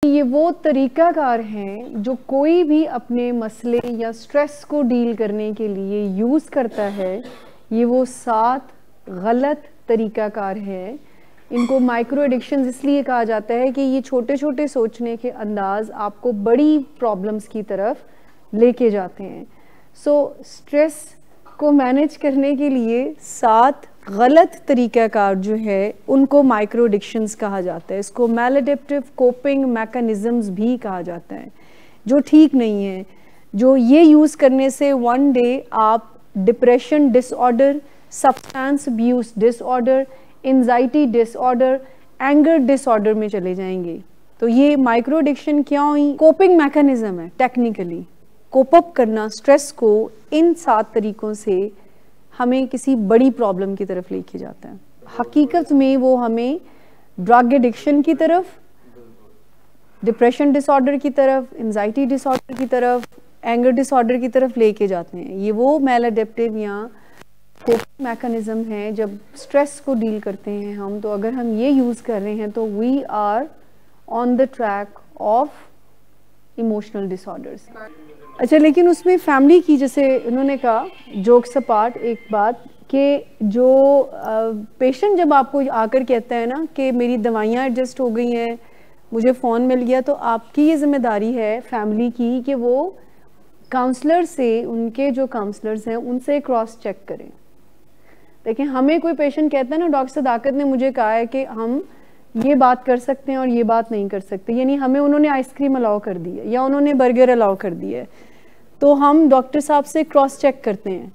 ये वो तरीकाकार हैं जो कोई भी अपने मसले या स्ट्रेस को डील करने के लिए यूज़ करता है। ये वो 7 गलत तरीकाकार हैं। इनको माइक्रो एडिक्शंस इसलिए कहा जाता है कि ये छोटे छोटे सोचने के अंदाज आपको बड़ी प्रॉब्लम्स की तरफ लेके जाते हैं। स्ट्रेस को मैनेज करने के लिए 7 गलत तरीक़ाकार जो है उनको माइक्रो एडिक्शंस कहा जाता है। इसको मैलएडेप्टिव कोपिंग मैकेनिज़म्स भी कहा जाता है, जो ठीक नहीं है। जो ये यूज़ करने से वन डे आप depression disorder, substance abuse disorder, anxiety disorder, anger disorder में चले जाएंगे। तो ये माइक्रो एडिक्शन क्या हुई? कोपिंग मैकेनिज़्म है। टेक्निकली कोप अप करना स्ट्रेस को इन 7 तरीक़ों से हमें किसी बड़ी प्रॉब्लम की तरफ लेके जाता है। हकीकत में वो हमें ड्रग एडिक्शन की तरफ, डिप्रेशन डिसऑर्डर की तरफ, एंजाइटी डिसऑर्डर की तरफ, एंगर डिसऑर्डर की तरफ लेके जाते हैं। ये वो मैलएडेप्टिव या कोपिंग मैकेनिज़्म है जब स्ट्रेस को डील करते हैं हम। तो अगर हम ये यूज़ कर रहे हैं तो we are on the track of emotional disorders. अच्छा, लेकिन उसमें फैमिली की, जैसे उन्होंने कहा, जोक्स अपार्ट, एक बात कि जो पेशेंट जब आपको आकर कहता है ना कि मेरी दवाइयाँ एडजस्ट हो गई हैं, मुझे फ़ोन मिल गया, तो आपकी ये जिम्मेदारी है फैमिली की कि वो काउंसलर से, उनके जो काउंसलर्स हैं उनसे क्रॉस चेक करें। लेकिन हमें कोई पेशेंट कहता है ना, डॉक्टर सदाकत ने मुझे कहा है कि हम ये बात कर सकते हैं और ये बात नहीं कर सकते, यानी हमें उन्होंने आइसक्रीम अलाउ कर दी है या उन्होंने बर्गर अलाउ कर दिया है, तो हम डॉक्टर साहब से क्रॉस चेक करते हैं।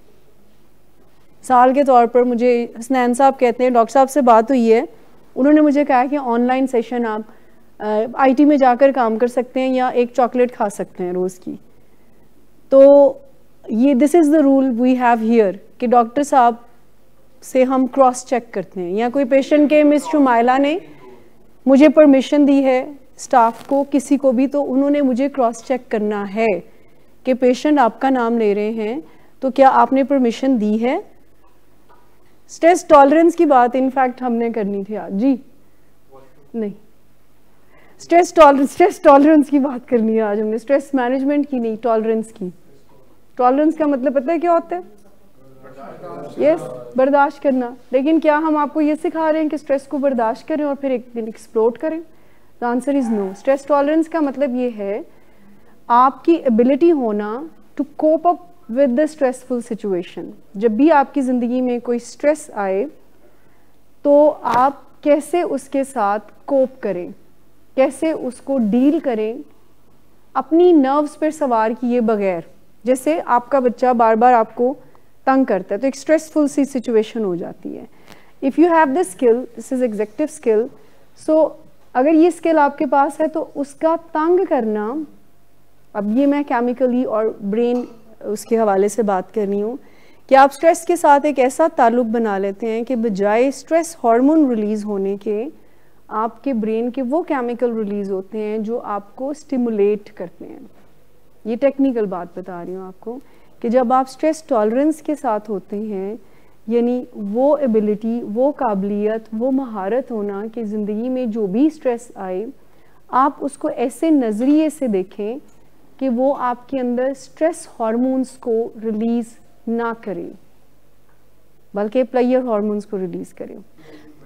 साल के तौर पर मुझे हसनैन साहब कहते हैं, डॉक्टर साहब से बात हुई है, उन्होंने मुझे कहा कि ऑनलाइन सेशन आप आईटी में जाकर काम कर सकते हैं या एक चॉकलेट खा सकते हैं रोज़ की। तो ये this is the rule we have here कि डॉक्टर साहब से हम क्रॉस चेक करते हैं। या कोई पेशेंट के मिस शुमाइला ने मुझे परमिशन दी है, स्टाफ को, किसी को भी, तो उन्होंने मुझे क्रॉस चेक करना है कि पेशेंट आपका नाम ले रहे हैं तो क्या आपने परमिशन दी है। स्ट्रेस टॉलरेंस की बात इनफैक्ट हमने करनी थी आज। जी नहीं, स्ट्रेस टॉलरेंस की बात करनी है आज हमने, स्ट्रेस मैनेजमेंट की नहीं, टॉलरेंस की। टॉलरेंस का मतलब पता है क्या होता है? यस, बर्दाश्त करना। लेकिन क्या हम आपको ये सिखा रहे हैं कि स्ट्रेस को बर्दाश्त करें और फिर एक दिन एक्सप्लोड करें? The answer is no. Stress tolerance का मतलब ये है आपकी एबिलिटी होना to cope up with the stressful situation. जब भी आपकी ज़िंदगी में कोई स्ट्रेस आए तो आप कैसे उसके साथ कोप करें, कैसे उसको डील करें, अपनी नर्व्स पर सवार किए बगैर। जैसे आपका बच्चा बार बार आपको तंग करता है तो एक स्ट्रेसफुल सी सिचुएशन हो जाती है। If you have this skill, this is executive skill, so अगर ये स्किल आपके पास है तो उसका तंग करना, अब ये मैं केमिकली और ब्रेन उसके हवाले से बात कर रही हूँ कि आप स्ट्रेस के साथ एक ऐसा ताल्लुक़ बना लेते हैं कि बजाय स्ट्रेस हार्मोन रिलीज़ होने के, आपके ब्रेन के वो केमिकल रिलीज़ होते हैं जो आपको स्टिमुलेट करते हैं। ये टेक्निकल बात बता रही हूँ आपको कि जब आप स्ट्रेस टॉलरेंस के साथ होते हैं, यानी वो एबिलिटी, वो काबिलियत, वो महारत होना कि ज़िंदगी में जो भी स्ट्रेस आए आप उसको ऐसे नज़रिए से देखें कि वो आपके अंदर स्ट्रेस हार्मोन्स को रिलीज़ ना करें बल्कि प्लेयर हार्मोन्स को रिलीज़ करें।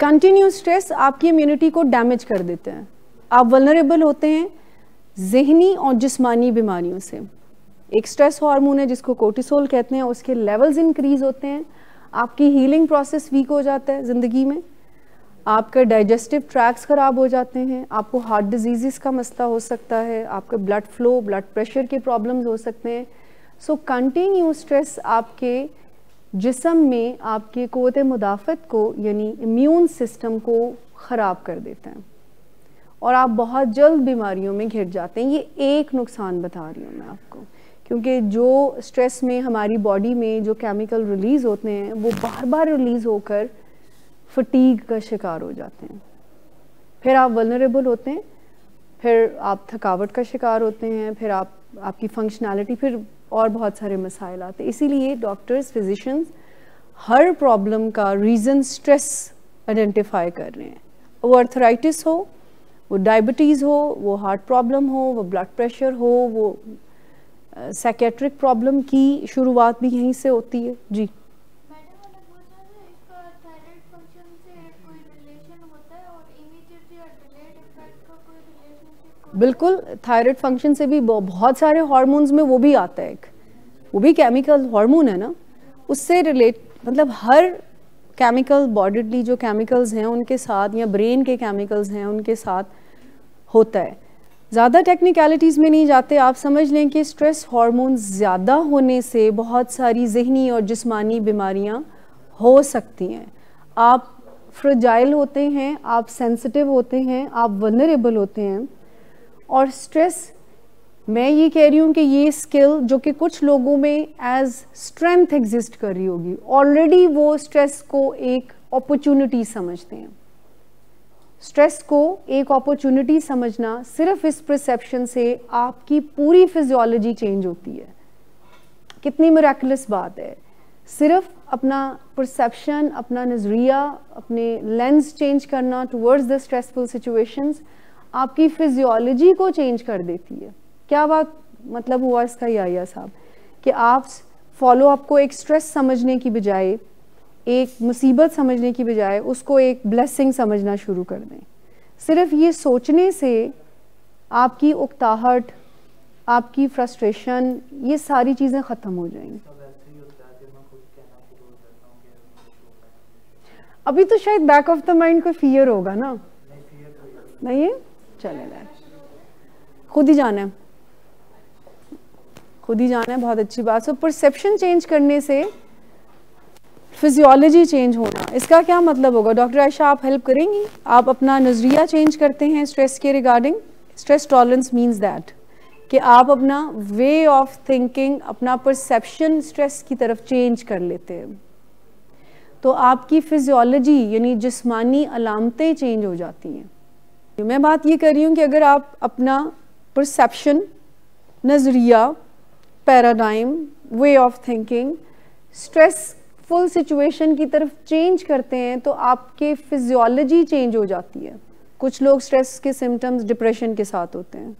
कंटिन्यूस स्ट्रेस आपकी इम्यूनिटी को डैमेज कर देते हैं। आप वल्नरेबल होते हैं ज़हनी और जिस्मानी बीमारियों से। एक स्ट्रेस हार्मोन है जिसको कोर्टिसोल कहते हैं, उसके लेवल्स इंक्रीज होते हैं, आपकी हीलिंग प्रोसेस वीक हो जाता है ज़िंदगी में, आपका डाइजेस्टिव ट्रैक्स ख़राब हो जाते हैं, आपको हार्ट डिजीज़ का मसला हो सकता है, आपका ब्लड फ्लो, ब्लड प्रेशर के प्रॉब्लम्स हो सकते हैं। सो कंटिन्यूस स्ट्रेस आपके जिस्म में आपके क़ुव्वत मुदाफ़त को, यानी इम्यून सिस्टम को ख़राब कर देता है और आप बहुत जल्द बीमारियों में घिर जाते हैं। ये एक नुकसान बता रही हूँ मैं आपको, क्योंकि जो स्ट्रेस में हमारी बॉडी में जो केमिकल रिलीज़ होते हैं वो बार बार रिलीज़ होकर फटीग का शिकार हो जाते हैं, फिर आप वल्नरेबल होते हैं, फिर आप थकावट का शिकार होते हैं, फिर आपकी फंक्शनैलिटी, फिर और बहुत सारे मसाइल आते हैं। इसीलिए डॉक्टर्स, फिजिशियंस हर प्रॉब्लम का रीज़न स्ट्रेस आइडेंटिफाई कर रहे हैं। वो अर्थराइटिस हो, वो डायबिटीज़ हो, वो हार्ट प्रॉब्लम हो, वो ब्लड प्रेशर हो, वो साइकेट्रिक प्रॉब्लम की शुरुआत भी यहीं से होती है। जी बिल्कुल, थायराइड फंक्शन से भी बहुत सारे हार्मोन्स में वो भी आता है, वो भी केमिकल हार्मोन है ना, उससे रिलेट मतलब हर केमिकल बॉडीली जो केमिकल्स हैं उनके साथ या ब्रेन के केमिकल्स हैं उनके साथ होता है। ज़्यादा टेक्निकलिटीज़ में नहीं जाते, आप समझ लें कि स्ट्रेस हार्मोन ज़्यादा होने से बहुत सारी जहनी और जिस्मानी बीमारियां हो सकती हैं। आप फ्रेजाइल होते हैं, आप सेंसिटिव होते हैं, आप वल्नरेबल होते हैं। और स्ट्रेस, मैं ये कह रही हूँ कि ये स्किल जो कि कुछ लोगों में एज स्ट्रेंथ एग्जिस्ट कर रही होगी, ऑलरेडी वो स्ट्रेस को एक अपॉर्चुनिटी समझते हैं। स्ट्रेस को एक अपॉर्चुनिटी समझना, सिर्फ इस परसेप्शन से आपकी पूरी फिजियोलॉजी चेंज होती है। कितनी मिरेकुलस बात है, सिर्फ अपना परसेप्शन, अपना नज़रिया, अपने लेंस चेंज करना टुवर्ड्स द स्ट्रेसफुल सिचुएशंस आपकी फिजियोलॉजी को चेंज कर देती है। क्या बात मतलब हुआ इसका याया साहब, कि आप फॉलो अप को एक स्ट्रेस समझने की बजाय, एक मुसीबत समझने की बजाय उसको एक ब्लेसिंग समझना शुरू कर दें। सिर्फ ये सोचने से आपकी उकताहट, आपकी फ्रस्ट्रेशन, ये सारी चीज़ें ख़त्म हो जाएंगी। अभी तो शायद बैक ऑफ द माइंड कोई फियर होगा ना, नहीं है, चलेगा, खुद ही जाना है, खुद ही जाना है, बहुत अच्छी बात। सो परसेप्शन चेंज करने से फिजियोलॉजी चेंज होना, इसका क्या मतलब होगा? डॉक्टर आयशा आप हेल्प करेंगी? आप अपना नज़रिया चेंज करते हैं स्ट्रेस के regarding. Stress tolerance means that कि आप अपना वे ऑफ थिंकिंग, अपना परसेप्शन स्ट्रेस की तरफ चेंज कर लेते हैं, तो आपकी फिजियोलॉजी यानी जिस्मानी अलामतें चेंज हो जाती हैं। मैं बात ये कर रही हूँ कि अगर आप अपना परसेप्शन, नज़रिया, paradigm, way of thinking stressful situation की तरफ चेंज करते हैं तो आपके फिजियोलॉजी चेंज हो जाती है। कुछ लोग स्ट्रेस के सिम्टम्स डिप्रेशन के साथ होते हैं,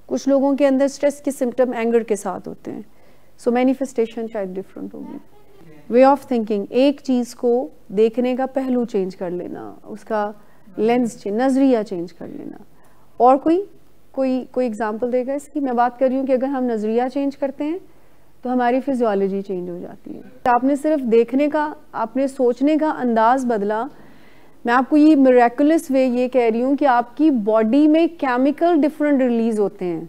कुछ लोगों के अंदर स्ट्रेस के सिम्टम एंगर के साथ होते हैं। सो मैनिफेस्टेशन शायद डिफरेंट होगी। वे ऑफ थिंकिंग, एक चीज़ को देखने का पहलू चेंज कर लेना, उसका लेंस चेंज, नज़रिया चेंज कर लेना। और कोई एग्जांपल देगा इसकी? मैं बात कर रही हूँ कि अगर हम नज़रिया चेंज करते हैं तो हमारी फिजियोलॉजी चेंज हो जाती है। आपने सिर्फ देखने का, आपने सोचने का अंदाज बदला। मैं आपको ये मिरेकुलस वे ये कह रही हूँ कि आपकी बॉडी में केमिकल डिफरेंट रिलीज होते हैं।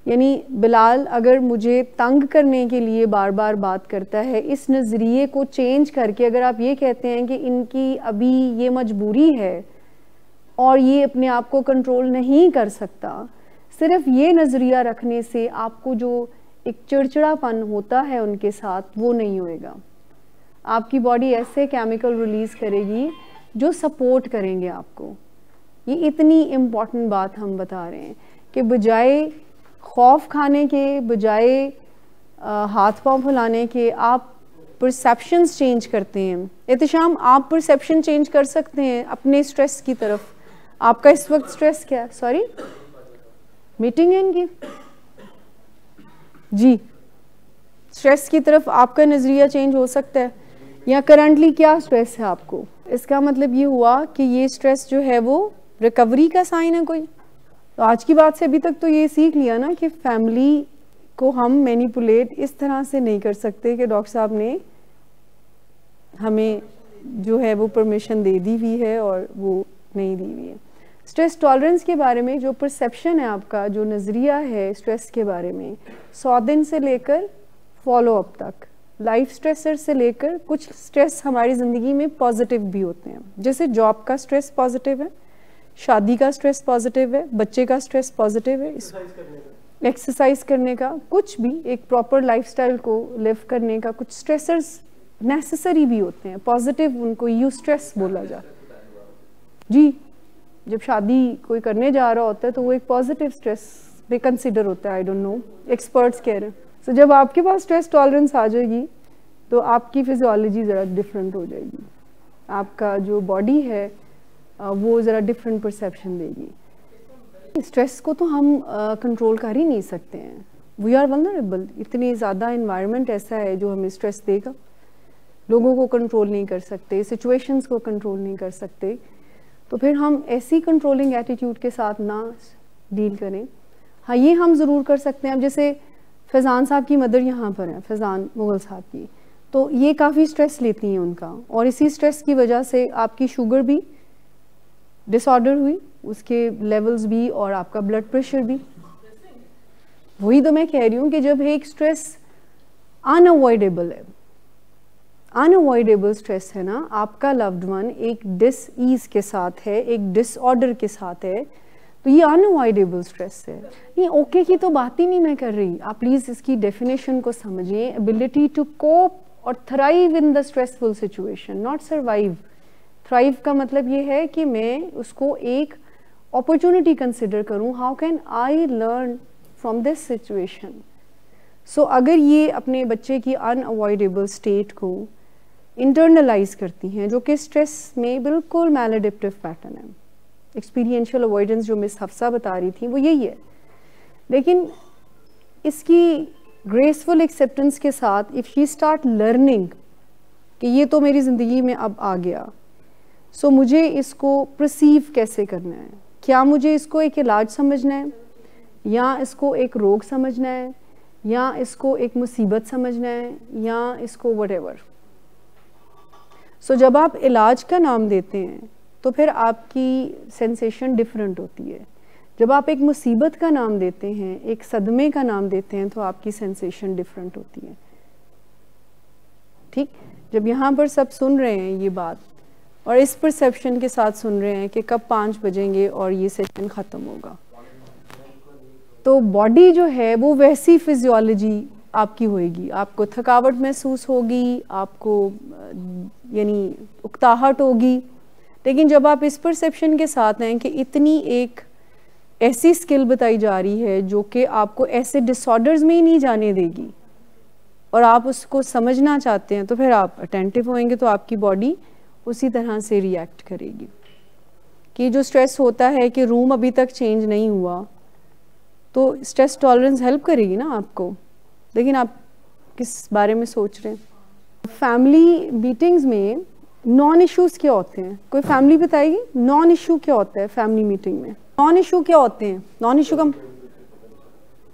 यानी बिलाल अगर मुझे तंग करने के लिए बार बार बात करता है, इस नज़रिए को चेंज करके अगर आप ये कहते हैं कि इनकी अभी ये मजबूरी है और ये अपने आप को कंट्रोल नहीं कर सकता, सिर्फ ये नज़रिया रखने से आपको जो एक चिड़चिड़ापन होता है उनके साथ वो नहीं होएगा। आपकी बॉडी ऐसे केमिकल रिलीज़ करेगी जो सपोर्ट करेंगे आपको। ये इतनी इम्पॉर्टेंट बात हम बता रहे हैं कि बजाय खौफ खाने के, बजाय हाथ पांव फुलाने के, आप परसेप्शंस चेंज करते हैं। एहतिशाम, आप परसेप्शन चेंज कर सकते हैं अपने स्ट्रेस की तरफ। आपका इस वक्त स्ट्रेस क्या है? सॉरी, मीटिंग है इनकी जी। स्ट्रेस की तरफ आपका नज़रिया चेंज हो सकता है। या करंटली क्या स्ट्रेस है आपको? इसका मतलब ये हुआ कि ये स्ट्रेस जो है वो रिकवरी का साइन है कोई। तो आज की बात से अभी तक तो ये सीख लिया ना कि फैमिली को हम मैनिपुलेट इस तरह से नहीं कर सकते कि डॉक्टर साहब ने हमें जो है वो परमिशन दे दी हुई है और वो नहीं दी हुई है। स्ट्रेस टॉलरेंस के बारे में जो परसेप्शन है आपका, जो नज़रिया है स्ट्रेस के बारे में, 100 दिन से लेकर फॉलो अप तक, लाइफ स्ट्रेसर से लेकर, कुछ स्ट्रेस हमारी ज़िंदगी में पॉजिटिव भी होते हैं। जैसे जॉब का स्ट्रेस पॉजिटिव है, शादी का स्ट्रेस पॉजिटिव है, बच्चे का स्ट्रेस पॉजिटिव है, एक्सरसाइज करने का, कुछ भी एक प्रॉपर लाइफस्टाइल को लिव करने का कुछ स्ट्रेसर्स नेसेसरी भी होते हैं, पॉजिटिव, उनको यू स्ट्रेस बोला जाता जी। जब शादी कोई करने जा रहा होता है तो वो एक पॉजिटिव स्ट्रेस पे कंसिडर होता है। आई डोंट नो, एक्सपर्ट्स कह रहे हैं। सो जब आपके पास स्ट्रेस टॉलरेंस आ जाएगी तो आपकी फिजियोलॉजी ज़रा डिफरेंट हो जाएगी, आपका जो बॉडी है वो ज़रा डिफरेंट परसेप्शन देगी। स्ट्रेस को तो हम कंट्रोल कर ही नहीं सकते हैं, वी आर वल्नरेबल। इतनी ज़्यादा इन्वायरमेंट ऐसा है जो हमें स्ट्रेस देगा। लोगों को कंट्रोल नहीं कर सकते, सिचुएशंस को कंट्रोल नहीं कर सकते, तो फिर हम ऐसी कंट्रोलिंग एटीट्यूड के साथ ना डील करें। हाँ, ये हम ज़रूर कर सकते हैं। अब जैसे फैज़ान साहब की मदर यहाँ पर हैं, फैज़ान मुग़ल साहब की, तो ये काफ़ी स्ट्रेस लेती हैं उनका, और इसी स्ट्रेस की वजह से आपकी शुगर भी डिसऑर्डर हुई, उसके लेवल्स भी, और आपका ब्लड प्रेशर भी। वही तो मैं कह रही हूँ कि जब एक स्ट्रेस अनअवॉइडेबल है, अनअवॉइडेबल स्ट्रेस है ना, आपका लव्ड वन एक डिसईज के साथ है, एक डिसऑर्डर के साथ है, तो ये अनअवॉइडेबल स्ट्रेस है। नहीं, ओके की तो बात ही नहीं मैं कर रही, आप प्लीज़ इसकी डेफिनेशन को समझिए। एबिलिटी टू कोप और thrive in the stressful situation, not survive. Thrive का मतलब ये है कि मैं उसको एक अपॉर्चुनिटी कंसिडर करूं, how can I learn from this situation. So अगर ये अपने बच्चे की अनअवॉइडेबल स्टेट को इंटरनलाइज करती हैं, जो कि स्ट्रेस में बिल्कुल मैलएडिप्टिव पैटर्न है, एक्सपीरियंशियल अवॉइडेंस जो मिस हफ्सा बता रही थी वो यही है, लेकिन इसकी ग्रेसफुल एक्सेप्टेंस के साथ इफ़ शी स्टार्ट लर्निंग कि ये तो मेरी ज़िंदगी में अब आ गया, सो मुझे इसको परसीव कैसे करना है, क्या मुझे इसको एक इलाज समझना है, या इसको एक रोग समझना है, या इसको एक मुसीबत समझना है, या इसको व्हाटएवर। सो जब आप इलाज का नाम देते हैं तो फिर आपकी सेंसेशन डिफरेंट होती है। जब आप एक मुसीबत का नाम देते हैं, एक सदमे का नाम देते हैं, तो आपकी सेंसेशन डिफरेंट होती है। ठीक, जब यहाँ पर सब सुन रहे हैं ये बात और इस परसेप्शन के साथ सुन रहे हैं कि कब 5 बजेंगे और ये सेशन ख़त्म होगा, तो बॉडी जो है वो वैसी फिजियोलॉजी आपकी होएगी, आपको थकावट महसूस होगी, आपको यानी उकताहट होगी। लेकिन जब आप इस परसेप्शन के साथ हैं कि इतनी एक ऐसी स्किल बताई जा रही है जो कि आपको ऐसे डिसऑर्डर्स में ही नहीं जाने देगी और आप उसको समझना चाहते हैं, तो फिर आप अटेंटिव होएंगे, तो आपकी बॉडी उसी तरह से रिएक्ट करेगी। कि जो स्ट्रेस होता है कि रूम अभी तक चेंज नहीं हुआ, तो स्ट्रेस टॉलरेंस हेल्प करेगी ना आपको, लेकिन आप किस बारे में सोच रहे हैं। फैमिली मीटिंग्स में नॉन इश्यूज क्या होते हैं, कोई फैमिली बताएगी नॉन इशू क्या होता है फैमिली मीटिंग में? नॉन इशू क्या होते हैं? नॉन इशू का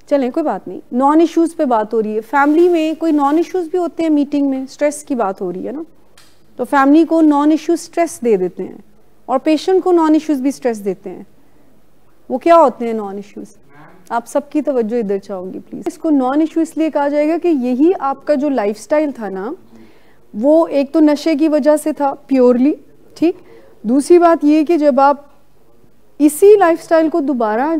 चलें कोई बात नहीं, नॉन इश्यूज पे बात हो रही है। फैमिली में कोई नॉन इश्यूज भी होते हैं मीटिंग में, स्ट्रेस की बात हो रही है ना, तो फैमिली को नॉन इश्यू स्ट्रेस दे देते हैं और पेशेंट को नॉन इश्यूज भी स्ट्रेस देते हैं। वो क्या होते हैं नॉन इश्यूज? आप सबकी तवज्जो इधर चाहूंगी प्लीज। इसको नॉन इशू इसलिए कहा जाएगा कि यही आपका जो लाइफस्टाइल था ना, वो एक तो नशे की वजह से था प्योरली, ठीक। दूसरी बात ये कि जब आप इसी लाइफस्टाइल को दोबारा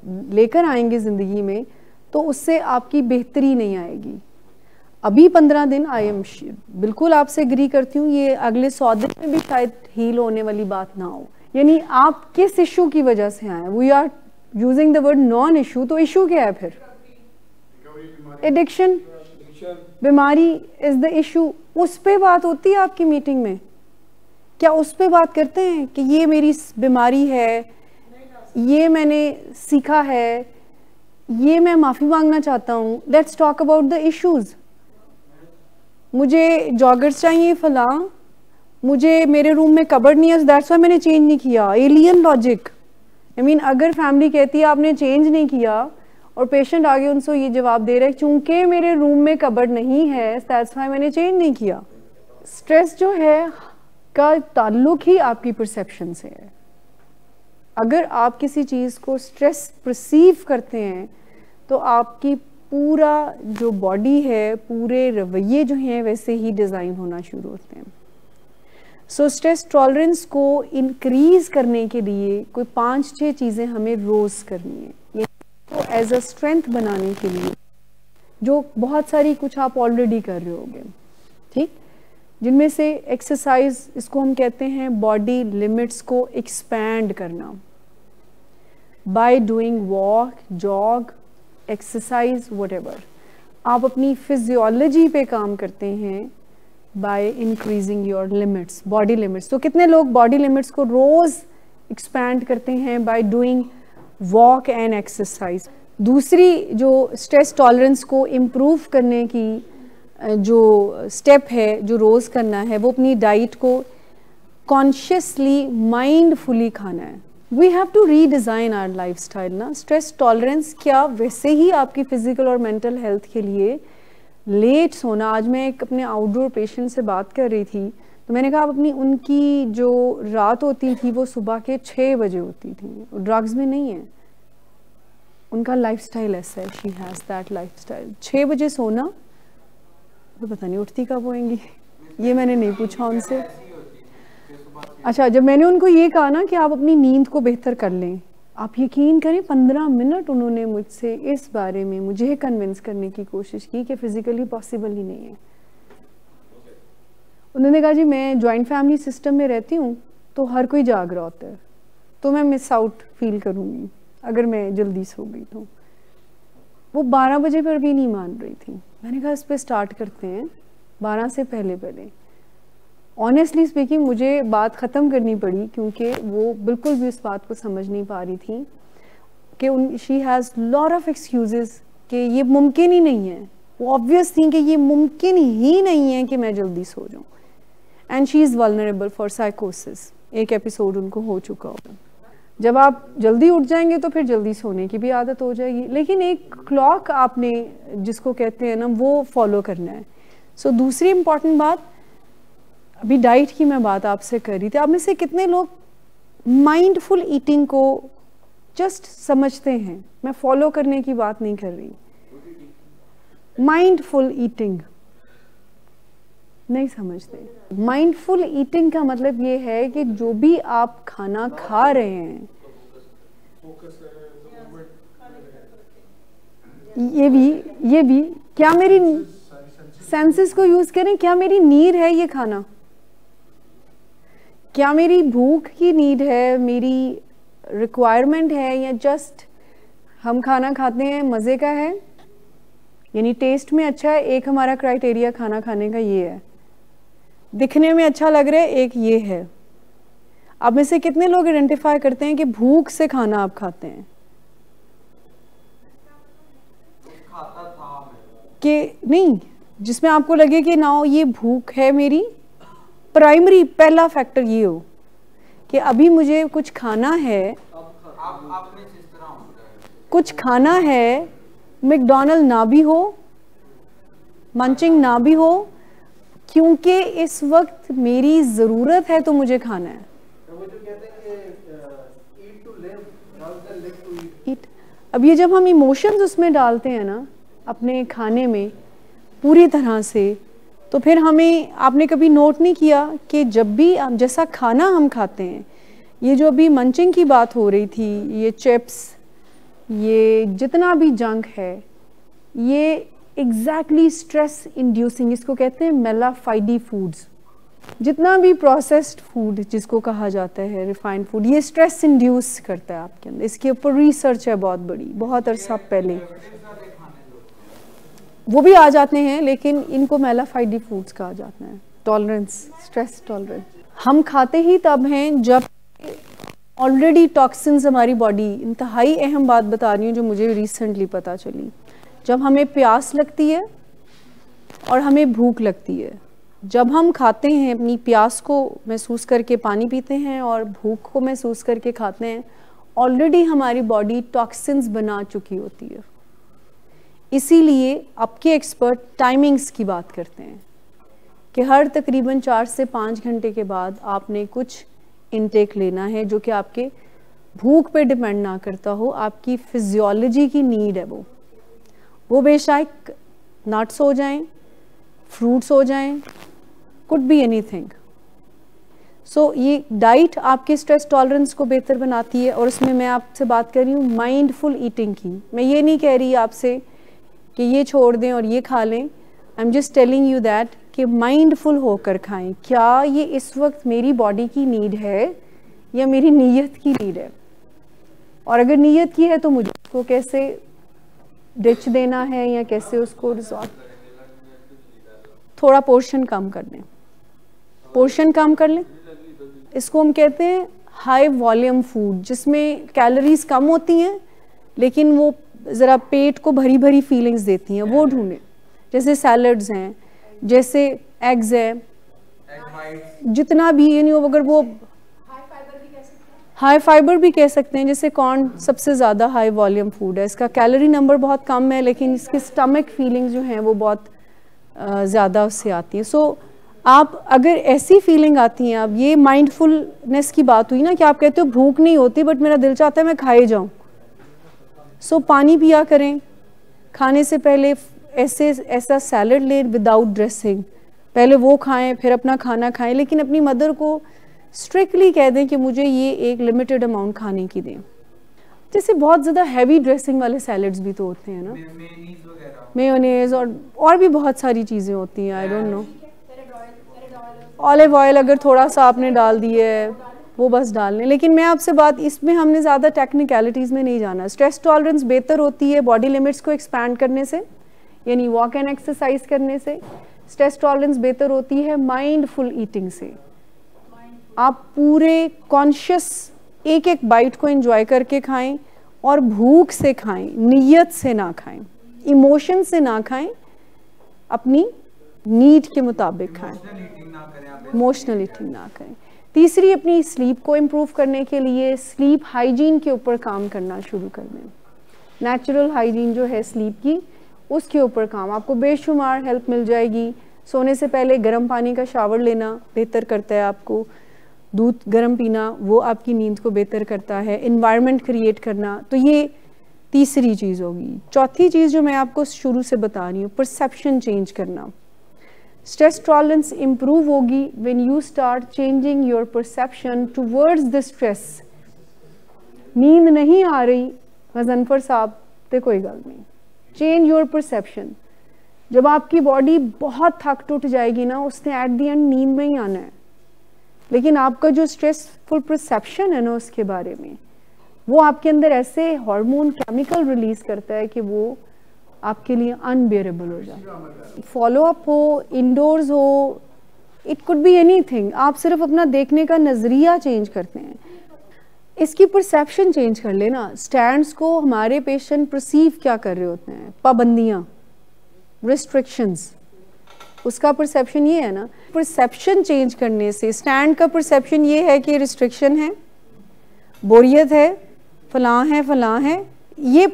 लेकर आएंगे ज़िंदगी में, तो उससे आपकी बेहतरी नहीं आएगी। अभी 15 दिन आई एम बिल्कुल आपसे एग्री करती हूँ, ये अगले 100 दिन में भी शायद हील होने वाली बात ना हो। यानी आप किस इशू की वजह से आए, we are using the word non issue, तो इशू क्या है फिर? एडिक्शन, बीमारी इज द इशू। उस पे बात होती है आपकी मीटिंग में? क्या उस पे बात करते हैं कि ये मेरी बीमारी है, ये मैंने सीखा है, ये मैं माफ़ी मांगना चाहता हूँ, let's talk about the issues. मुझे जॉगर्स चाहिए फलां, मुझे मेरे रूम में कबर्ड नहीं है, दैट्स व्हाई मैंने चेंज नहीं किया। Alien logic. आई मीन अगर फैमिली कहती है आपने चेंज नहीं किया और पेशेंट आगे उनसे ये जवाब दे रहे हैं चूंकि मेरे रूम में कबर्ड नहीं है, दैट्स व्हाई मैंने चेंज नहीं किया। स्ट्रेस जो है का ताल्लुक ही आपकी परसेप्शन से है। अगर आप किसी चीज़ को स्ट्रेस परसीव करते हैं तो आपकी पूरा जो बॉडी है, पूरे रवैये जो हैं वैसे ही डिज़ाइन होना शुरू होते हैं। सो स्ट्रेस टॉलरेंस को इंक्रीज करने के लिए कोई 5-6 चीज़ें हमें रोज़ करनी है, तो एज अ स्ट्रेंथ बनाने के लिए, जो बहुत सारी कुछ आप ऑलरेडी कर रहे होगे, ठीक। जिनमें से एक्सरसाइज, इसको हम कहते हैं बॉडी लिमिट्स को एक्सपैंड करना, bye doing walk, jog, exercise, whatever. आप अपनी फिजियोलॉजी पे काम करते हैं by increasing your limits, body limits. तो कितने लोग बॉडी लिमिट्स को रोज एक्सपैंड करते हैं bye doing walk and exercise. दूसरी जो स्ट्रेस टॉलरेंस को इम्प्रूव करने की जो स्टेप है जो रोज़ करना है, वो अपनी डाइट को कॉन्शियसली माइंडफुली खाना है। We have to redesign our lifestyle ना। स्ट्रेस टॉलरेंस क्या वैसे ही आपकी फिजिकल और मेंटल हेल्थ के लिए लेट सोना। आज मैं एक अपने आउटडोर पेशेंट से बात कर रही थी, तो मैंने कहा आप अपनी उनकी जो रात होती थी वो सुबह के 6 बजे होती थी, ड्रग्स में नहीं है, उनका लाइफस्टाइल ऐसा है, शी हैज़ दैट लाइफस्टाइल। 6 बजे सोना, तो पता नहीं उठती कब होएंगी, ये मैंने नहीं पूछा उनसे। अच्छा, जब मैंने उनको ये कहा ना कि आप अपनी नींद को बेहतर कर लें, आप यकीन करें 15 मिनट उन्होंने मुझसे इस बारे में मुझे कन्विंस करने की कोशिश की कि फिजिकली पॉसिबल ही नहीं है। उन्होंने कहा जी मैं जॉइंट फैमिली सिस्टम में रहती हूँ तो हर कोई जाग रहा होता है, तो मैं मिस आउट फील करूँगी अगर मैं जल्दी सो गई तो। वो 12 बजे पर भी नहीं मान रही थी। मैंने कहा इस पे स्टार्ट करते हैं 12 से पहले। ऑनेस्टली स्पीकिंग मुझे बात ख़त्म करनी पड़ी क्योंकि वो बिल्कुल भी उस बात को समझ नहीं पा रही थी कि she has lot of excuses कि ये मुमकिन ही नहीं है। वो ऑब्वियस थी कि ये मुमकिन ही नहीं है कि मैं जल्दी सो जाऊँ, and she is vulnerable for साइकोसिस। एक एपिसोड उनको हो चुका होगा। जब आप जल्दी उठ जाएंगे तो फिर जल्दी सोने की भी आदत हो जाएगी, लेकिन एक क्लॉक आपने जिसको कहते हैं ना वो फॉलो करना है। सो दूसरी इम्पॉर्टेंट बात, अभी डाइट की मैं बात आपसे कर रही थी, आप में से कितने लोग माइंडफुल ईटिंग को जस्ट समझते हैं? मैं फॉलो करने की बात नहीं कर रही, माइंडफुल ईटिंग नहीं समझते। माइंडफुल ईटिंग का मतलब ये है कि जो भी आप खाना खा रहे हैं, ये भी क्या मेरी सेंसेस को यूज करें, क्या मेरी नीड है ये खाना, क्या मेरी भूख की नीड है, मेरी रिक्वायरमेंट है, या जस्ट हम खाना खाते हैं मज़े का है, यानी टेस्ट में अच्छा है। एक हमारा क्राइटेरिया खाना खाने का ये है, दिखने में अच्छा लग रहा है, एक ये है। आप में से कितने लोग आइडेंटिफाई करते हैं कि भूख से खाना आप खाते हैं? कि नहीं, जिसमें आपको लगे कि ना ये भूख है मेरी, प्राइमरी पहला फैक्टर ये हो कि अभी मुझे कुछ खाना है, कुछ खाना है, मैकडॉनल्ड ना भी हो, मंचिंग ना भी हो, क्योंकि इस वक्त मेरी ज़रूरत है तो मुझे खाना है। अब ये जब हम इमोशंस उसमें डालते हैं ना अपने खाने में पूरी तरह से, तो फिर हमें, आपने कभी नोट नहीं किया कि जब भी जैसा खाना हम खाते हैं, ये जो अभी मंचिंग की बात हो रही थी, ये चिप्स, ये जितना भी जंक है, ये एग्जैक्टली स्ट्रेस इंड्यूसिंग, इसको कहते हैं मेलाफाइडी फूड्स। जितना भी प्रोसेस्ड फूड जिसको कहा जाता है, रिफाइंड फूड, ये स्ट्रेस इंड्यूस करता है आपके अंदर। इसके ऊपर रिसर्च है बहुत बड़ी, बहुत अरसा पहले वो भी आ जाते हैं, लेकिन इनको मेलाफाइडी फूड्स कहा जाता है। टॉलरेंस, स्ट्रेस टॉलरेंस हम खाते ही तब हैं जब ऑलरेडी टॉक्सिन्स हमारी बॉडी, इंतहाई अहम बात बता रही हूँ जो मुझे रिसेंटली पता चली, जब हमें प्यास लगती है और हमें भूख लगती है, जब हम खाते हैं अपनी प्यास को महसूस करके पानी पीते हैं और भूख को महसूस करके खाते हैं, ऑलरेडी हमारी बॉडी टॉक्सिन्स बना चुकी होती है। इसीलिए अब के एक्सपर्ट टाइमिंग्स की बात करते हैं कि हर तकरीबन 4 से 5 घंटे के बाद आपने कुछ इनटेक लेना है जो कि आपके भूख पे डिपेंड ना करता हो, आपकी फिजियोलॉजी की नीड है वो बेशक नट्स हो जाएं, फ्रूट्स हो जाएं, कुड बी एनीथिंग। सो ये डाइट आपके स्ट्रेस टॉलरेंस को बेहतर बनाती है, और उसमें मैं आपसे बात कर रही हूँ माइंडफुल ईटिंग की। मैं ये नहीं कह रही आपसे कि ये छोड़ दें और ये खा लें, I am just telling you that कि माइंडफुल होकर खाएं। क्या ये इस वक्त मेरी बॉडी की नीड है या मेरी नीयत की नीड है, और अगर नीयत की है तो मुझे उसको कैसे डिच देना है या कैसे उसको रिजॉल्व, थोड़ा पोर्शन कम कर लें, पोर्शन कम कर लें। इसको हम कहते हैं हाई वॉल्यूम फूड जिसमें कैलोरीज कम होती हैं लेकिन वो ज़रा पेट को भरी भरी फीलिंग्स देती हैं, वो ढूंढें। जैसे सैलड्स हैं, जैसे एग्स हैं, जितना भी ये नहीं हो, अगर वो हाई फाइबर भी कह सकते हैं। जैसे कॉर्न सबसे ज़्यादा हाई वॉल्यूम फूड है, इसका कैलोरी नंबर बहुत कम है लेकिन इसके स्टमक फीलिंग्स जो हैं वो बहुत ज़्यादा उससे आती हैं। सो आप अगर ऐसी फीलिंग आती हैं, आप ये माइंडफुलनेस की बात हुई ना कि आप कहते हो भूख नहीं होती बट मेरा दिल चाहता है मैं खाए जाऊँ, सो पानी पिया करें। खाने से पहले ऐसा सैलड लें विदाउट ड्रेसिंग, पहले वो खाएं फिर अपना खाना खाएं, लेकिन अपनी मदर को स्ट्रिक्टली कह दें कि मुझे ये एक लिमिटेड अमाउंट खाने की दें। जैसे बहुत ज़्यादा हैवी ड्रेसिंग वाले सैलड्स भी तो होते हैं ना, मेयोनेज़ और भी बहुत सारी चीज़ें होती हैं, I don't know. Olive oil अगर थोड़ा सा आपने डाल दिया है वो बस डाल लें। लेकिन मैं आपसे बात, इसमें हमने ज़्यादा टेक्निकलिटीज़ में नहीं जाना। स्ट्रेस टॉलरेंस बेहतर होती है बॉडी लिमिट्स को एक्सपैंड करने से, यानी वॉक एंड एक्सरसाइज करने से। स्ट्रेस टॉलरेंस बेहतर होती है माइंडफुल ईटिंग से। आप पूरे कॉन्शियस एक एक बाइट को एंजॉय करके खाएं और भूख से खाएं, नीयत से ना खाएं, इमोशन से ना खाएं, अपनी नीड के मुताबिक खाएं, इमोशनल ईटिंग ना करें। तीसरी, अपनी स्लीप को इम्प्रूव करने के लिए स्लीप हाइजीन के ऊपर काम करना शुरू कर दें। नेचुरल हाइजीन जो है स्लीप की, उसके ऊपर काम, आपको बेशुमार हेल्प मिल जाएगी। सोने से पहले गर्म पानी का शावर लेना बेहतर करता है आपको, दूध गर्म पीना वो आपकी नींद को बेहतर करता है, इन्वायरमेंट क्रिएट करना। तो ये तीसरी चीज़ होगी। चौथी चीज़ जो मैं आपको शुरू से बता रही हूँ, परसेप्शन चेंज करना। स्ट्रेस टॉलरेंस इम्प्रूव होगी when you start changing your perception towards the stress. नींद नहीं आ रही गजनफर साहब, तो कोई गल नहीं, चेंज योर परसेप्शन। जब आपकी बॉडी बहुत थक टूट जाएगी ना, उसने एट द एंड नींद में ही आना है, लेकिन आपका जो स्ट्रेसफुल परसेप्शन है ना उसके बारे में, वो आपके अंदर ऐसे हार्मोन केमिकल रिलीज करता है कि वो आपके लिए अनबेरेबल हो जाए। फॉलो अप हो, इंडोर्स हो, इट कुड बी एनीथिंग। आप सिर्फ अपना देखने का नजरिया चेंज करते हैं, इसकी परसेप्शन चेंज कर लेना। स्टैंड्स को हमारे पेशेंट परसीव क्या कर रहे होते हैं, पाबंदियाँ, रिस्ट्रिक्शंस, उसका परसेप्शन ये है ना। परसेप्शन चेंज करने से, स्टैंड का परसेप्शन ये है कि रिस्ट्रिक्शन है, बोरियत है, फलां है, ये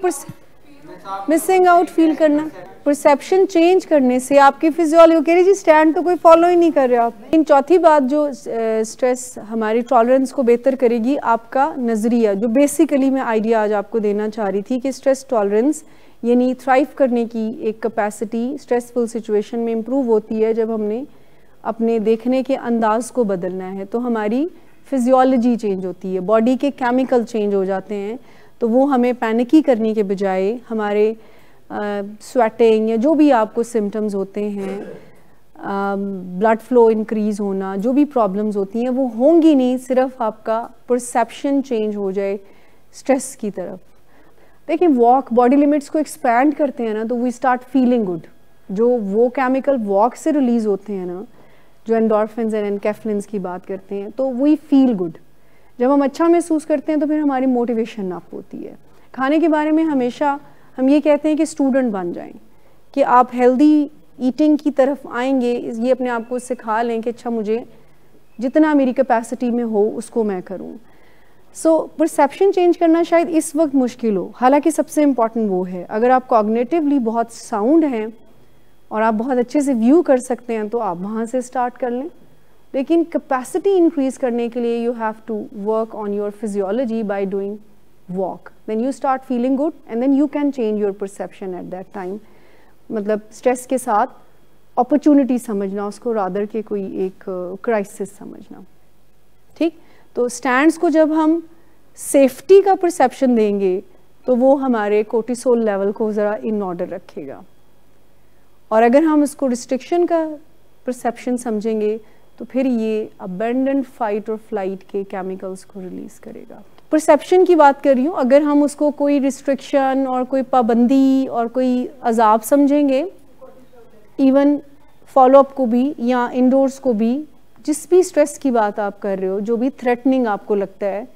मिसिंग आउट फील करना। परसेप्शन चेंज करने से आपकी फिजियोलॉजी कह रही जी स्टैंड तो कोई फॉलो ही नहीं कर रहे आप। इन चौथी बात जो स्ट्रेस हमारी टॉलरेंस को बेहतर करेगी, आपका नज़रिया, जो बेसिकली मैं आइडिया आज आपको देना चाह रही थी कि स्ट्रेस टॉलरेंस यानी थ्राइव करने की एक कैपेसिटी स्ट्रेसफुल सिचुएशन में इम्प्रूव होती है जब हमने अपने देखने के अंदाज को बदलना है। तो हमारी फिजियोलॉजी चेंज होती है, बॉडी के केमिकल चेंज हो जाते हैं, तो वो हमें पैनिकी करने के बजाय हमारे स्वेटिंग या जो भी आपको सिम्टम्स होते हैं, ब्लड फ्लो इंक्रीज होना, जो भी प्रॉब्लम्स होती हैं वो होंगी नहीं, सिर्फ आपका परसेप्शन चेंज हो जाए स्ट्रेस की तरफ। देखिए वॉक बॉडी लिमिट्स को एक्सपैंड करते हैं ना, तो वी स्टार्ट फीलिंग गुड। जो वो केमिकल वॉक से रिलीज होते हैं ना, जो एंडोर्फिन्स एंड एनकेफ्लिन्स की बात करते हैं, तो वी फील गुड। जब हम अच्छा महसूस करते हैं तो फिर हमारी मोटिवेशन अप होती है। खाने के बारे में हमेशा हम ये कहते हैं कि स्टूडेंट बन जाएं, कि आप हेल्दी ईटिंग की तरफ आएंगे, ये अपने आप को सिखा लें कि अच्छा मुझे जितना मेरी कैपेसिटी में हो उसको मैं करूं। सो परसेप्शन चेंज करना शायद इस वक्त मुश्किल हो, हालांकि सबसे इम्पॉर्टेंट वो है। अगर आप कॉग्निटिवली बहुत साउंड हैं और आप बहुत अच्छे से व्यू कर सकते हैं तो आप वहाँ से स्टार्ट कर लें, लेकिन कैपेसिटी इंक्रीज करने के लिए you have to work on your physiology by doing walk. Then you start feeling good and then you can change your perception at that time. मतलब स्ट्रेस के साथ अपॉर्चुनिटी समझना उसको, रादर के कोई एक क्राइसिस समझना। ठीक, तो स्टैंड्स को जब हम सेफ्टी का परसेप्शन देंगे तो वो हमारे कोर्टिसोल लेवल को ज़रा इन ऑर्डर रखेगा, और अगर हम इसको रिस्ट्रिक्शन का परसेप्शन समझेंगे तो फिर ये अबेंडेंट फाइट और फ्लाइट के केमिकल्स को रिलीज करेगा। परसेप्शन की बात कर रही हूँ, अगर हम उसको कोई रिस्ट्रिक्शन और कोई पाबंदी और कोई अजाब समझेंगे, इवन फॉलोअप को भी या इंडोर्स को भी, जिस भी स्ट्रेस की बात आप कर रहे हो, जो भी थ्रेटनिंग आपको लगता है,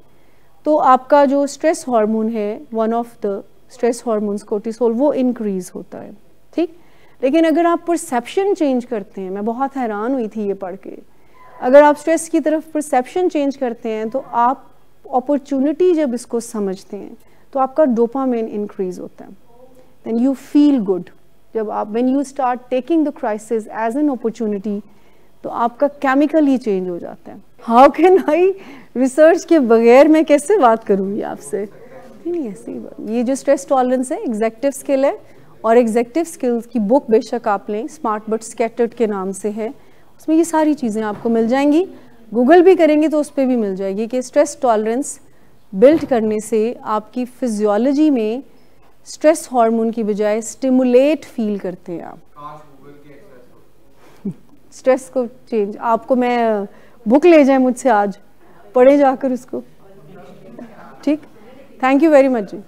तो आपका जो स्ट्रेस हार्मोन है, one of the stress hormones cortisol, वो इंक्रीज होता है, ठीक। लेकिन अगर आप परसेप्शन चेंज करते हैं, मैं बहुत हैरान हुई थी ये पढ़ के, अगर आप स्ट्रेस की तरफ परसेप्शन चेंज करते हैं तो आप अपॉर्चुनिटी जब इसको समझते हैं तो आपका डोपामाइन इंक्रीज होता है, देन यू फील गुड। जब आप when you start taking the crisis as an opportunity तो आपका केमिकल ही चेंज हो जाता है। हाउ कैन आई, रिसर्च के बगैर मैं कैसे बात करूँगी आपसे, नहीं ऐसी बात। ये जो स्ट्रेस टॉलरेंस है एग्जेक्टिव स्किल है, और एग्जेक्टिव स्किल्स की बुक बेशक आप लें, स्मार्ट बट स्कैटर्ड के नाम से है, उसमें ये सारी चीज़ें आपको मिल जाएंगी। गूगल भी करेंगे तो उस पर भी मिल जाएगी कि स्ट्रेस टॉलरेंस बिल्ड करने से आपकी फिजियोलॉजी में स्ट्रेस हार्मोन की बजाय स्टिमुलेट फील करते हैं आप। स्ट्रेस को चेंज, आपको मैं बुक ले जाए मुझसे आज, पढ़े जाकर उसको, ठीक। Thank you very much ji.